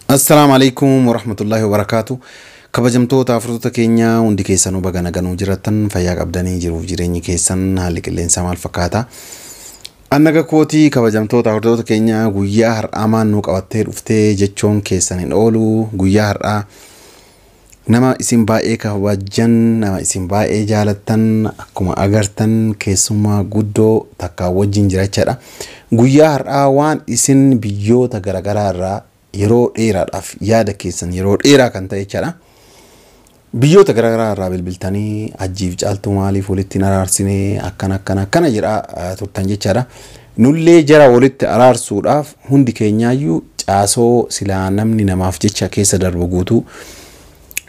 السلام عليكم ورحمة الله وبركاته. كبجمتوتا أفرطوتا كينيا وندي كيسان وبغانا غنو جراتن فياق أبداني جروف جيريني كيسان هالي كلين سامال فكاتا أنغا كوتي كبجمتوتا أفرطوتا كينيا غويا هر آمان نوك أواتير افتي جيچون كيسانين أولو غويا هر نما اسم باقي كهواجن نما اسم باقي جالتن أكما أغرتن كيسوما غودو تاكا وجين جراچارا غويا هر وان اسم بيو تغرغرار yeroo dheeraadhaaf yaada keessan yeroo dheeraa kan ta'e jechuudha. Biyyoota garaagaraa irraa bilbiltanii ajjiif caaltuu maaliif walitti araarsinee akkana jira turtan jechuudha. Nullee jara walitti araarsuudhaaf hundi keenyaayyuu caasoo silaa namni namaaf jecha keessa darbu guutuu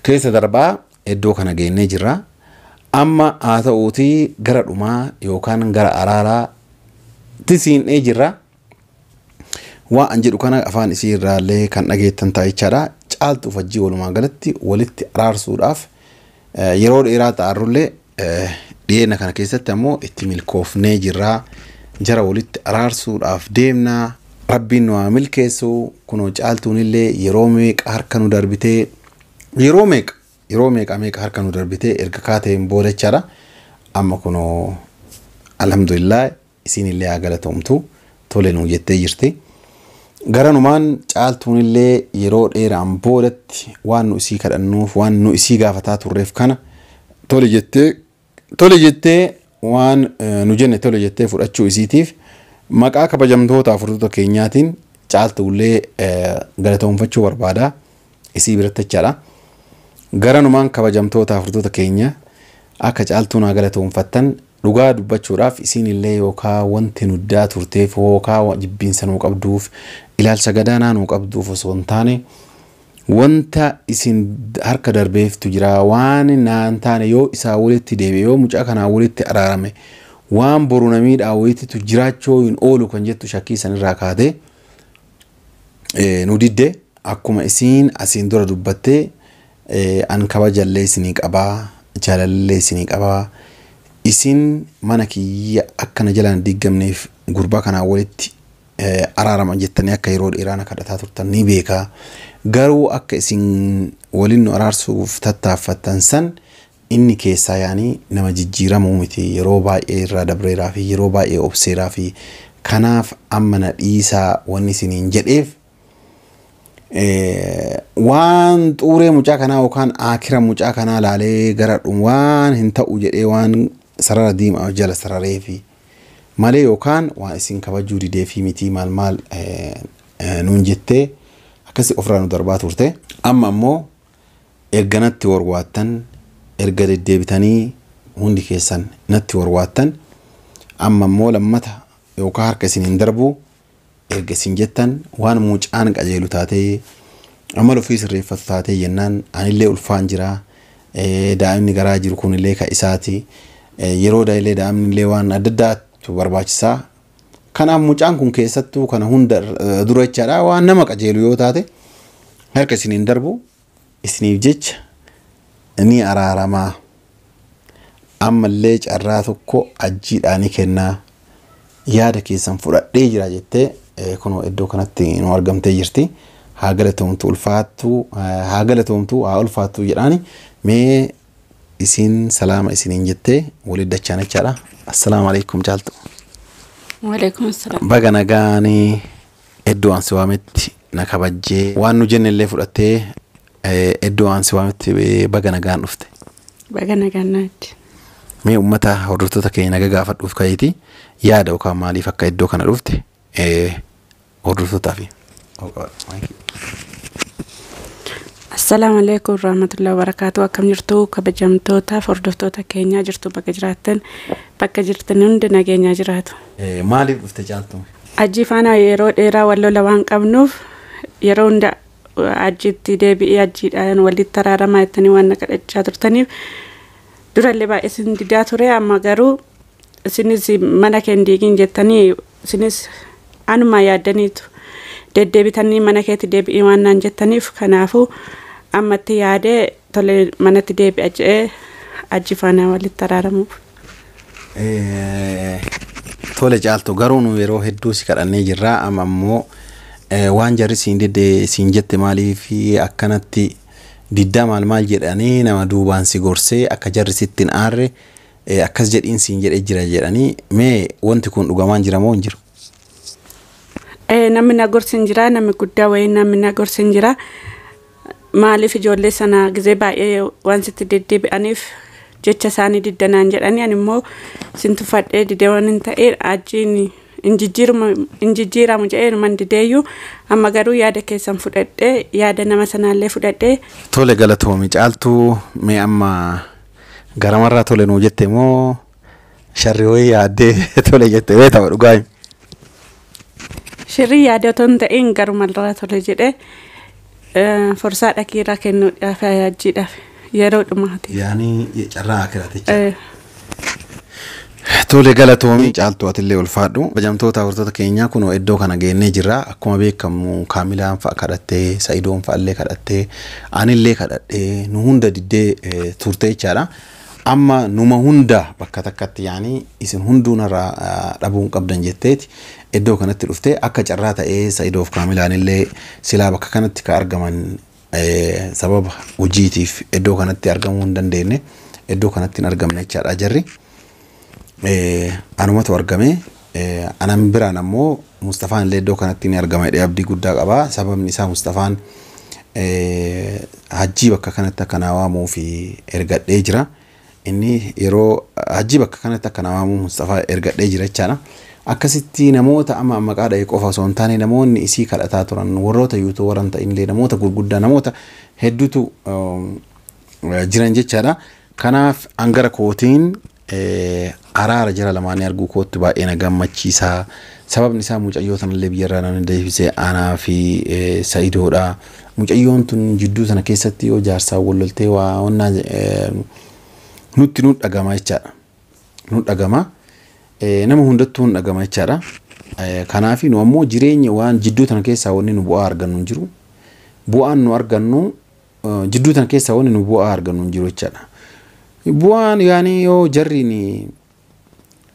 keessa darbaa iddoo kana geennee jirra. Amma haa ta'uutii gara dhumaa yookaan gara araaraa tisiinee jirra. waan jedhu kana afaan isii irraallee kan dhageettan ta'ichaadha. Caaltuu fajjii walumaa galatti walitti araarsuudhaaf yeroo dheeraa ta'arrullee dhiyeenya kana keessatti ammoo itti milkoofnee jirra. Jara walitti araarsuudhaaf deemnaa. Rabbiin nu haa milkeessu. Kunoo caaltuun illee yeroo meeqa harka nu darbitee yeroo meeqa harka nu darbitee erga kaateen boodachaadha. Amma kunoo alhamdulillah isiin illee haa galatoomtu tole nu jettee jirti. Garanumaan caaltuun illee yeroo dheeraan boodatti waan nu isii kadhannuuf waan nu isii gaafataa turreef kana tole jettee waan nu jenne tole jettee fudhachuu isiitiif maqaa kabajamtoota afurtoota keenyaatiin caaltuullee galatoomfachuu barbaada isii biratti jechaadha. Garanumaan kabajamtoota afurtoota keenya akka caaltuun haa galatoomfattan dhugaa dubbachuudhaaf isiin illee yookaan wanti nuddaa turteef yookaan jibbiinsa nuu qabduuf ilaalcha gadaanaa nuu qabduuf osoo hin taane wanta isin harka darbeeftu jira waan naan taane yoo isaa walitti deebi'e yoo mucaa kanaa walitti araarame waan boru namiidhaa walitti jiraachoo hin oolu kan jettu shakkii sanirraa kaatee nu didde akkuma isiin asiin dura dubbattee an kabajallee isinii qabaa jaalallee isinii qabaa. Isin mana kiyya akkana jalaan diigamneef gurbaa kanaa walitti araarama jettanii akka yeroo dheeraan kadhataa turtan ni beeka. Garuu akka isin waliin nu araarsuuf tattaaffattan san inni keessaa yaanii nama jijjiiramuu miti yeroo baay'ee irraa dabreeraa fi yeroo baay'ee obseeraa fi kanaaf amma na dhiisaa wanni isiniin jedheef waan xuuree mucaa kanaa yookaan akira mucaa kanaa laalee gara waan hin ta'u jedhee waan sarara diimaa jala sararee fi malee yookaan waan isin kabajuu didee fi miti maal nuun jettee akkasi ofirraa nu darbaa turte. Amma ammoo erga natti warwaattan erga deddeebitanii hundi keessan natti warwaattan amma ammoo lammata yookaan harka isin hin darbu erga isin jettan waan mucaan qajeelu taatee amma lufii sirreeffatu taatee jennaan anillee ulfaan jira daa'imni garaa jiru kunillee ka isaati. Yeroo daailee daa'imnillee waan adda addaatu barbaachisaa. Kanaaf mucaan kun keessattuu kana hunda dura jechaadha waan nama qajeelu yoo taate harka isiniin darbu isiniif jecha ni araaramaa. Ammallee carraa tokko ajjiidhaan kennaa yaada keessan fudhadhee jira jettee kunoo iddoo kanatti nu argamtee jirti. Haa galatoomtu haa ulfaattu jedhaani mee isin salaama isiniin jettee waliin dachaan jechaadha. Assalaamu alaykum caaltu. Wa alaykum assalam. Baga nagaanii iddoo aan si waametti na kabajjee waan nu jennellee fudhattee iddoo aan si waametti baga nagaan dhufte. Baga nagaan naatti. Mee uummata hordoftoota keenya naga gaafadhuuf ka'iiti yaada yookaan maaliif akka iddoo kana dhufte hordoftootaaf. Assalamu alaykum warahmatullahi wabarakatuh. Akkam jirtu kabajamtoota hordoftoota keenya jirtu bakka jirtan hundi nageenya jiraatu. Maaliif dhufte caaltu? Ajji faana yeroo dheeraa wallola waan qabnuuf yeroo hunda ajjiitti deebi'ee ajjiidhaan walitti araaramaa jettanii waan kadhachaa turtaniif durallee baay'ee isin didaa ture amma garuu isinis mana keen diigin jettanii isinis anuma yaaddaniitu deddeebitanii mana keetti deebi'ee waan naan jettaniif kanaafuu ammatti yaadee tole manatti deebi'a jedhee ajji faana walitti araaramuuf. Tole caaltu garuu nu yeroo hedduu si kadhannee jirra amma ammoo waan jarri siin jette maaliif akkanatti diddaa maal jedhanii nama duubaan si gorsee akka jarri sittiin aarre akkas jedhiin siin jedhee jira jedhanii mee wanti kun dhugamaan jira moo hin jiru? Namni na gorsin jira, namni guddaa wayii namni na gorsin jira. Maaliif ijoollee sana gizee baay'ee waan sitti deddeebi'aniif jecha isaanii diddanaan jedhanii ani immoo sintu fadhee didee waan hin ta'e ajiin injijjiiramu jedhee numan dideeyyuu amma garuu yaada keessan fudhadhee yaada nama sanaallee fudhadhee. Tole galatoomi caaltuu mee amma garamarraa tole nuu jette moo sharri wayii yaaddee tole jette wee ta'u dhugaa? Shirri yaada otoo hin ta'in garumarraa tole jedhee forsaa dhakiirraa kennuudhaaf ajjiidhaaf yeroo dhumaati. Yaani carraa akiraaticha. Tole galatoomi caaltuu atillee ulfaadhu. Kabajamtoota hordoftoota keenyaa kunoo iddoo kana geennee jirra. Akkuma beekamu Kaamilaan fa'a kadhattee, Sa'idoon fa'allee kadhattee, anillee kadhadhee nu hunda diddee turte jechaadha. Amma numa hunda bakka takkatti yaani isin hunduu narraa dhabuu hin qabdan jetteeti iddoo kanatti dhuftee akka carraa ta'ee Sa'idoof Kaamilaanillee silaa bakka kanatti ka argaman sababa hojiitiif iddoo kanatti argamuu hin dandeenye iddoo kanatti hin argamne jechaadha jarri. Anumatu argame anan biraan ammoo Mustafaan illee iddoo kanatti ni argama jedhee abdii guddaa qaba. Sababni isaa Mustafaan hajjii bakka kanatti akka naa waamuu fi ergadhee jira. Inni yeroo hajjii bakka kanatti akka naa waamuu Mustafaa ergadhee jira jechaadha. Akkasitti namoota amma maqaa dha'ee qofa osoo hin taane namoonni isii kadhataa turan warroota yuutuu waran ta'inillee namoota gurguddaa namoota hedduutu jiran jechaadha. Kanaaf hangara kootiin araara jara lamaanii arguu kootti baay'ee na gammachiisa. Sababni isaa mucayyootan illee biyyarraa nan deebisee aanaa fi Sa'idoodha. Mucayyoon tun jidduu sana keessatti yoo jaarsaa walloltee waa onnaa nutti nu dhagama jechaadha. Nu dhagama. Nama hundattuu nu dhagama jechaadha. Kanaaf nu ammoo jireenya waan jidduu tana keessaa wanni nu bu'aa argannu hin jiru. Bu'aan nu argannu jidduu tana keessaa wanni nu bu'aa argannu hin jiru jechaadha. Bu'aan yaani yoo jarriin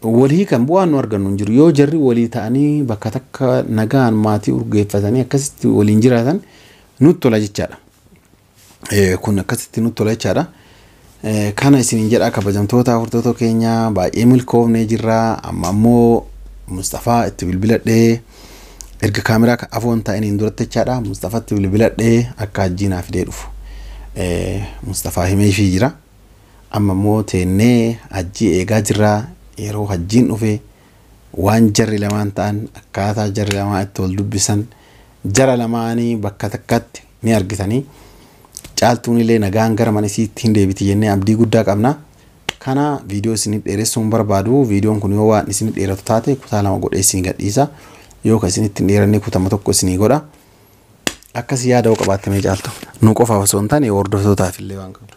walii kan bu'aan nu argannu hin jiru. Yoo jarri walii ta'anii bakka takka nagaan maatii urgeeffatanii akkasitti waliin jiraatan nutti tola jechaadha. Kun akkasitti nutti tola jechaadha. Kana isiniin jedha kabajamtoota hordoftoota keenya baay'ee milkoofnee jirra. Amma ammoo Mustafaa itti bilbiladhee erga kaameraa afoon ta'iniin duratti jechaadha. Mustafaa itti bilbiladhee akka hajjii naaf fidee dhufu. Mustafaa himeefii jira. Amma ammoo teennee hajjii eegaa jirra. Yeroo hajjiin dhufe waan jarri lamaan ta'an akkaataa jarri lamaa itti wal dubbisan jara lamaanii bakka takkatti ni argitanii. Caaltuun illee nagaan gara mana isiitti hin deebiti jennee abdii guddaa qabna. Kana viidiyoo isinii dheeressuun barbaadu. Viidiyoon kun yoo waan isinii dheeratu taate kutaa lama godhee isinii gadhiisa. Yoo kan isinitti hin dheeranne kutama tokko isinii godha. Akkasii yaada hoo qabaattamee caaltu. Nu qofaaf osoo hin taane hordoftootaaf illee waan qabdu.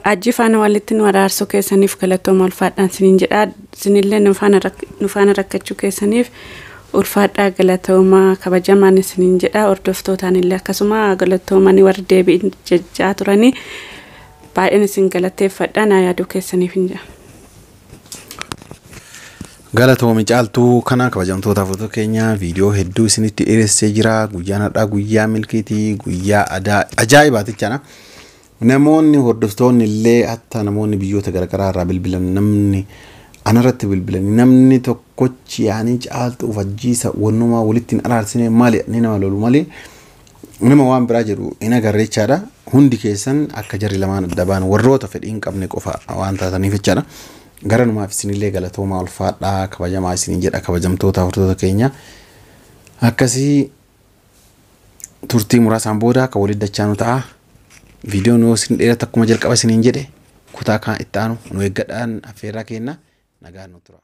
Ajji faana walitti nu araarsuu keessaniif galatooma ulfaadhaan isiniin jedha. Isinillee nu faana rakkachuu keessaniif ulfaadhaa galatooma kabajamaan isiniin jedha. Hordoftootaan illee akkasuma galatoomanii warri deebi'in jechaa turanii baay'een isin galateeffadhaa naa yaaduu keessaniif hin jedha. Galatoomi caaltuu kana kabajamtoota hordoftoota keenya viidiyoo hedduu isinitti dhiyeessee jira. Guyyaan har'aa guyyaa milkiitii guyyaa ajaa'ibaatichaadha. Namoonni hordoftoonni illee hatta namoonni biyyoota garaagaraa irraa bilbilan namni anarratti bilbilan namni tokkochi yaani caaltuu fajjiisa wannuma walitti hin araarsine maali ni nama lolu malee nama waan biraa jedhu hin agarreechaadha. Hundi keessan akka jarri lamaan adda baan warroota fedhii hin qabne qofa waan taataniif jechaadha. Garanumaaf isinillee galatooma ulfaadhaa kabajamaa isiniin jedha kabajamtoota hordoftoota keenya. Akkasii turtii muraasaan booda akka walitti dachaanu ta'a. Viidiyoon yoo isin dheeratu akkuma jalqaba isiniin jedhe kutaa kan itti aanu nu eeggadhaan affeerraa kenna nagaan nu tura.